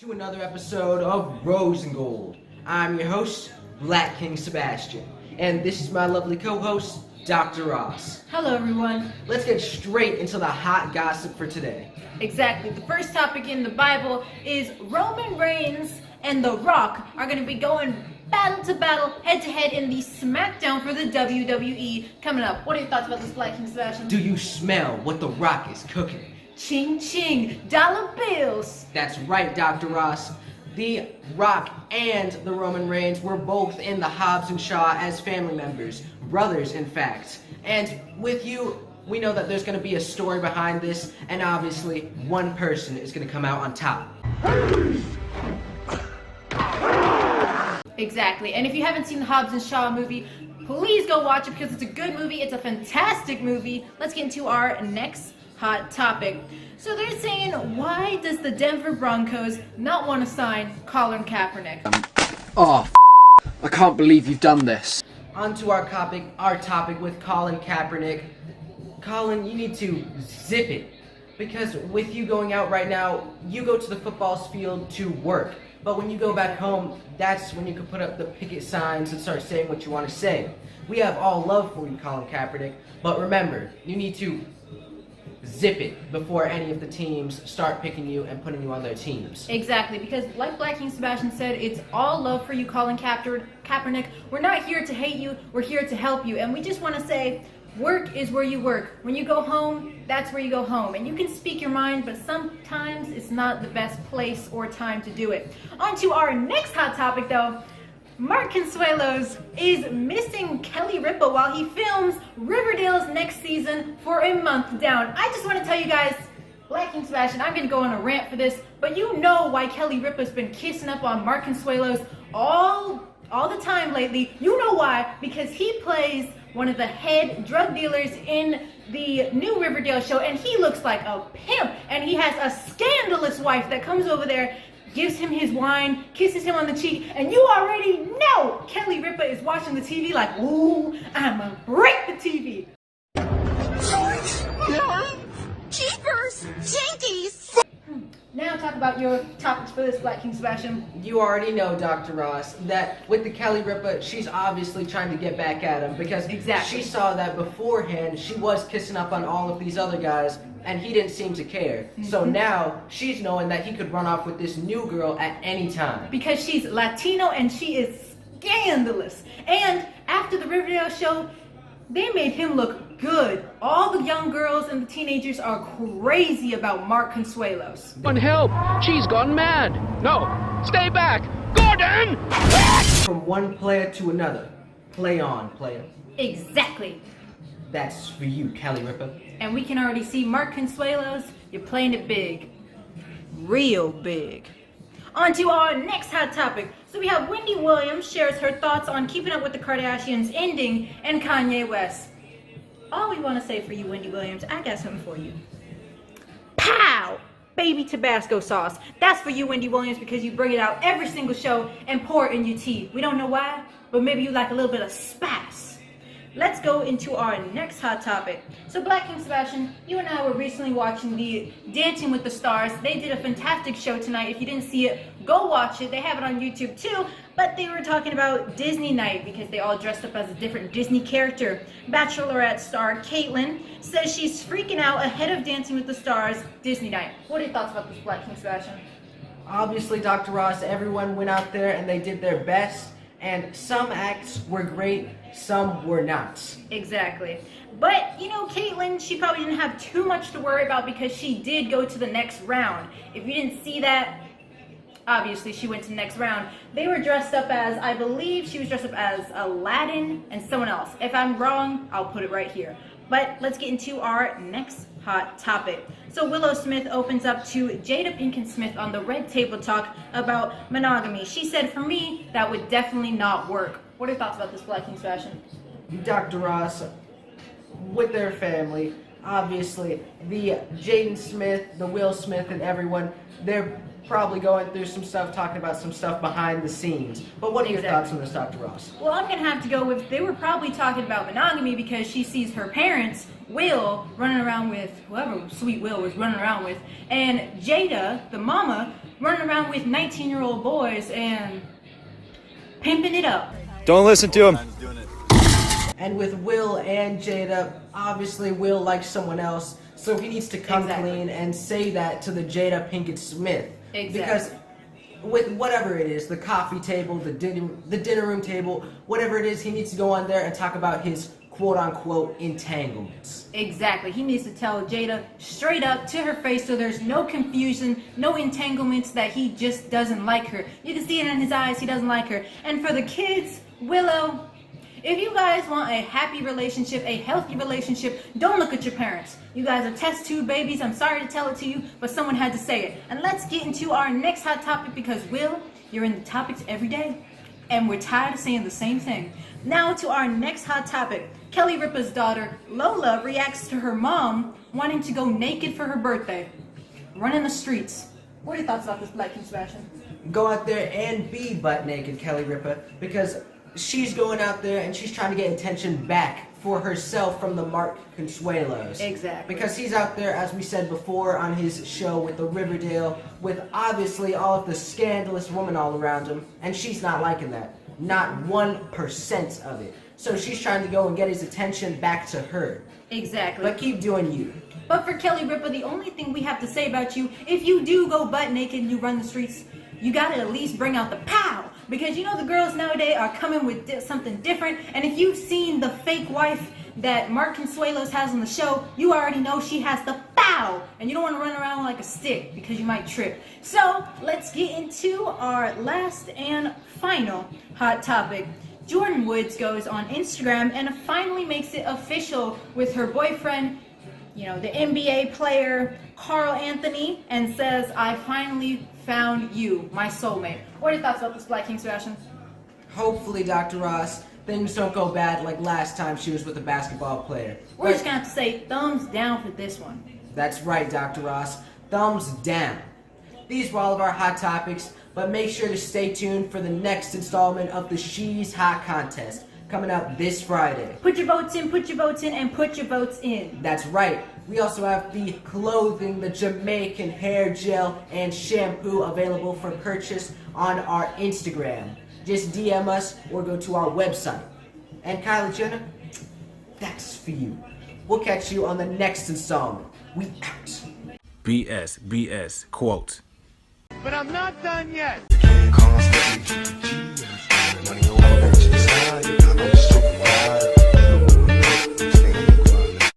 to another episode of Rose and Gold. I'm your host, Black King Sebastian, and this is my lovely co-host, Dr. Ross. Hello, everyone. Let's get straight into the hot gossip for today. Exactly. The first topic in the Bible is Roman Reigns and The Rock are going to be going battle to battle, head to head in the SmackDown for the WWE coming up. What are your thoughts about this, Black King Sebastian? Do you smell what The Rock is cooking? Ching ching, dollar bills. That's right, Dr. Ross. The Rock and the Roman Reigns were both in the Hobbs and Shaw as family members, brothers in fact. And with you, we know that there's going to be a story behind this, and obviously one person is going to come out on top. Exactly. And if you haven't seen the Hobbs and Shaw movie, please go watch it because it's a good movie. It's a fantastic movie. Let's get into our next hot topic. So they're saying, why does the Denver Broncos not want to sign Colin Kaepernick? I can't believe you've done this. On to our topic with Colin Kaepernick. Colin, you need to zip it. Because with you going out right now, you go to the football field to work. But when you go back home, that's when you can put up the picket signs and start saying what you want to say. We have all love for you, Colin Kaepernick. But remember, you need to zip it before any of the teams start picking you and putting you on their teams. Exactly, because like Black King Sebastian said, it's all love for you, Colin Kaepernick. We're not here to hate you, we're here to help you. And we just want to say, work is where you work. When you go home, that's where you go home. And you can speak your mind, but sometimes it's not the best place or time to do it. On to our next hot topic though. Mark Consuelos is missing Kelly Ripa while he films Riverdale's next season for a month down. I just want to tell you guys, Black King Sebastian, I'm going to go on a rant for this, but you know why Kelly Ripa's been kissing up on Mark Consuelos all the time lately. You know why, because he plays one of the head drug dealers in the new Riverdale show, and he looks like a pimp, and he has a scandalous wife that comes over there, gives him his wine, kisses him on the cheek, and you already know Kelly Ripa is watching the TV like, ooh, I'ma break the TV. Jeepers! Jinkies! Now talk about your topics for this, Black King Sebastian. You already know, Dr. Ross, that with the Kelly Ripa, she's obviously trying to get back at him because Exactly. she saw that beforehand she was kissing up on all of these other guys and he didn't seem to care. So now she's knowing that he could run off with this new girl at any time. Because she's Latino and she is scandalous. And after the Riverdale show, they made him look good. All the young girls and the teenagers are crazy about Mark Consuelos. One help! She's gone mad! No! Stay back! Gordon! From one player to another. Play on, player. Exactly. That's for you, Kelly Ripa. And we can already see Mark Consuelos, you're playing it big. Real big. On to our next hot topic. So we have Wendy Williams shares her thoughts on Keeping Up with the Kardashians ending and Kanye West. All we want to say for you, Wendy Williams, I got something for you. Pow! Baby Tabasco sauce. That's for you, Wendy Williams, because you bring it out every single show and pour it in your tea. We don't know why, but maybe you like a little bit of spice. Let's go into our next hot topic. So Black King Sebastian, you and I were recently watching the Dancing with the Stars. They did a fantastic show tonight. If you didn't see it, go watch it. They have it on YouTube too. But they were talking about Disney night because they all dressed up as a different Disney character. Bachelorette star Caitlyn says she's freaking out ahead of Dancing with the Stars Disney night. What are your thoughts about this, Black King Sebastian? Obviously, Dr. Ross, everyone went out there and they did their best. And some acts were great, some were not. Exactly. But, you know, Caitlyn, she probably didn't have too much to worry about because she did go to the next round. If you didn't see that, obviously she went to the next round. They were dressed up as, I believe she was dressed up as Aladdin and someone else. If I'm wrong, I'll put it right here. But let's get into our next hot topic. So Willow Smith opens up to Jada Pinkett Smith on the Red Table Talk about monogamy. She said, for me, that would definitely not work. What are your thoughts about this, Black King Sebastian? Dr. Ross, with their family, obviously, the Jaden Smith, the Will Smith, and everyone, they're probably going through some stuff, talking about some stuff behind the scenes. But what are your thoughts on this, Dr. Ross? Well, I'm going to have to go with, they were probably talking about monogamy because she sees her parents, Will, running around with, whoever Sweet Will was running around with, and Jada, the mama, running around with 19-year-old boys and pimping it up. Don't listen to him. And with Will and Jada, obviously Will likes someone else, so he needs to come Exactly. clean and say that to the Jada Pinkett Smith. Exactly. Because with whatever it is, the coffee table, the dinner room table, whatever it is, he needs to go on there and talk about his quote-unquote entanglements. Exactly. He needs to tell Jada straight up to her face so there's no confusion, no entanglements, that he just doesn't like her. You can see it in his eyes, he doesn't like her. And for the kids, Willow, if you guys want a happy relationship, a healthy relationship, don't look at your parents. You guys are test tube babies. I'm sorry to tell it to you, but someone had to say it. And let's get into our next hot topic, because Will, you're in the topics every day, and we're tired of saying the same thing. Now to our next hot topic. Kelly Ripa's daughter, Lola, reacts to her mom wanting to go naked for her birthday. Running the streets. What are your thoughts about this, Black King Sebastian? Go out there and be butt naked, Kelly Ripa, because she's going out there and she's trying to get attention back for herself from the Mark Consuelos. Exactly. Because he's out there, as we said before, on his show with the Riverdale, with obviously all of the scandalous women all around him, and she's not liking that. Not 1% of it. So she's trying to go and get his attention back to her. Exactly. But keep doing you. But for Kelly Ripa, the only thing we have to say about you, if you do go butt naked and you run the streets, you gotta at least bring out the pow. Because you know the girls nowadays are coming with something different. And if you've seen the fake wife that Mark Consuelos has on the show, you already know she has the pow. And you don't want to run around like a stick because you might trip. So let's get into our last and final hot topic. Jordan Woods goes on Instagram and finally makes it official with her boyfriend, you know, the NBA player Carl Anthony, and says, "I finally found you, my soulmate." What are your thoughts about this, Black King Sebastian? Hopefully, Dr. Ross, things don't go bad like last time she was with a basketball player. We're just gonna have to say thumbs down for this one. That's right, Dr. Ross. Thumbs down. These were all of our hot topics, but make sure to stay tuned for the next installment of the She's Hot Contest, coming out this Friday. Put your votes in, and put your votes in. That's right. We also have the clothing, the Jamaican hair gel, and shampoo available for purchase on our Instagram. Just DM us or go to our website. And Kylie Jenner, that's for you. We'll catch you on the next installment. We out. BS, quote. But I'm not done yet. Can't call us